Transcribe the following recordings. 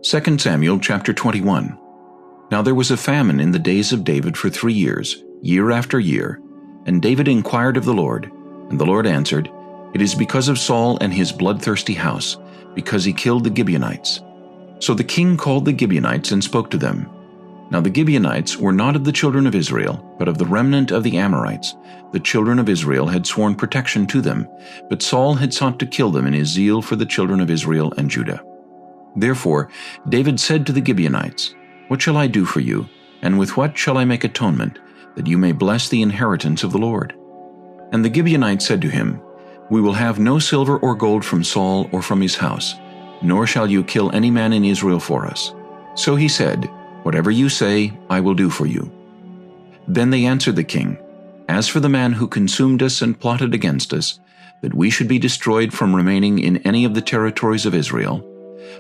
2 Samuel chapter 21. Now there was a famine in the days of David for 3 years, year after year, and David inquired of the Lord, and the Lord answered, It is because of Saul and his bloodthirsty house, because he killed the Gibeonites. So the king called the Gibeonites and spoke to them. Now the Gibeonites were not of the children of Israel, but of the remnant of the Amorites. The children of Israel had sworn protection to them, but Saul had sought to kill them in his zeal for the children of Israel and Judah. Therefore David said to the Gibeonites, What shall I do for you, and with what shall I make atonement, that you may bless the inheritance of the Lord? And the Gibeonites said to him, We will have no silver or gold from Saul or from his house, nor shall you kill any man in Israel for us. So he said, Whatever you say, I will do for you. Then they answered the king, As for the man who consumed us and plotted against us, that we should be destroyed from remaining in any of the territories of Israel,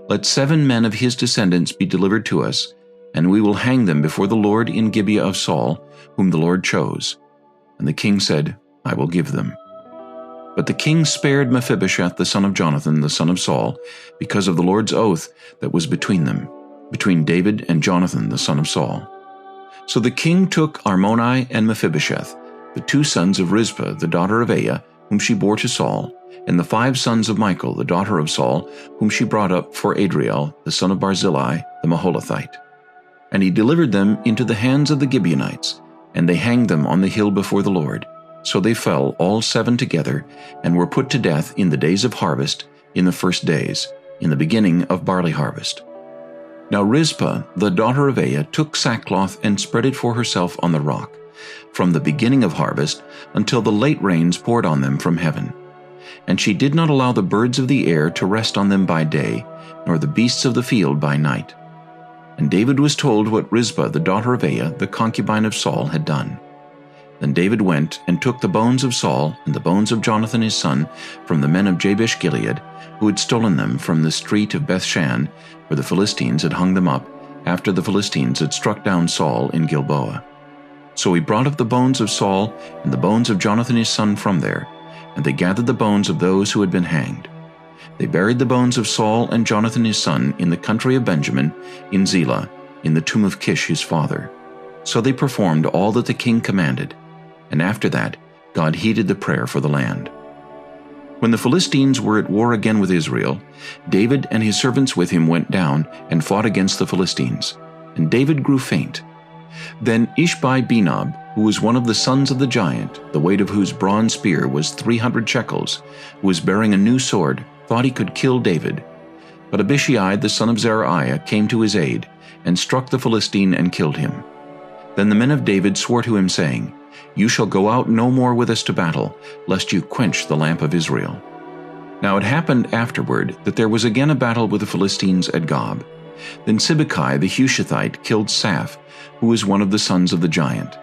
let 7 men of his descendants be delivered to us, and we will hang them before the Lord in Gibeah of Saul, whom the Lord chose. And the king said, I will give them. But the king spared Mephibosheth the son of Jonathan the son of Saul, because of the Lord's oath that was between them, between David and Jonathan the son of Saul. So the king took Armoni and Mephibosheth, the 2 sons of Rizpah the daughter of Aiah, whom she bore to Saul, and the 5 sons of Michal the daughter of Saul, whom she brought up for Adriel the son of Barzillai the Maholathite. And he delivered them into the hands of the Gibeonites, and they hanged them on the hill before the Lord. So they fell all 7 together, and were put to death in the days of harvest, in the first days, in the beginning of barley harvest. Now Rizpah the daughter of Aiah took sackcloth and spread it for herself on the rock, from the beginning of harvest until the late rains poured on them from heaven. And she did not allow the birds of the air to rest on them by day, nor the beasts of the field by night. And David was told what Rizpah the daughter of Aiah, the concubine of Saul, had done. Then David went and took the bones of Saul and the bones of Jonathan his son from the men of Jabesh Gilead, who had stolen them from the street of Bethshan, where the Philistines had hung them up, after the Philistines had struck down Saul in Gilboa. So he brought up the bones of Saul and the bones of Jonathan his son from there, and they gathered the bones of those who had been hanged. They buried the bones of Saul and Jonathan his son in the country of Benjamin, in Zelah, in the tomb of Kish his father. So they performed all that the king commanded, and after that God heeded the prayer for the land. When the Philistines were at war again with Israel, David and his servants with him went down and fought against the Philistines, and David grew faint. Then Ishbi-Benob, who was one of the sons of the giant, the weight of whose bronze spear was 300 shekels, who was bearing a new sword, thought he could kill David. But Abishai the son of Zeruiah came to his aid, and struck the Philistine and killed him. Then the men of David swore to him, saying, You shall go out no more with us to battle, lest you quench the lamp of Israel. Now it happened afterward that there was again a battle with the Philistines at Gob. Then Sibbecai the Hushathite killed Saph, who was one of the sons of the giant.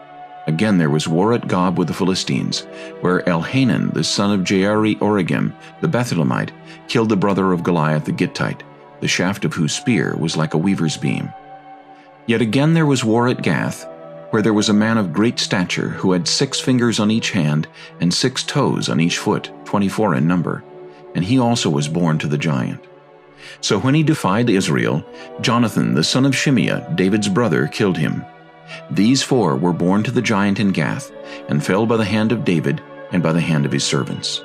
Again there was war at Gob with the Philistines, where Elhanan the son of Jaare-Oregim the Bethlehemite killed the brother of Goliath the Gittite, the shaft of whose spear was like a weaver's beam. Yet again there was war at Gath, where there was a man of great stature, who had 6 fingers on each hand and 6 toes on each foot, 24 in number, and he also was born to the giant. So when he defied Israel, Jonathan the son of Shimeah, David's brother, killed him. These 4 were born to the giant in Gath, and fell by the hand of David and by the hand of his servants.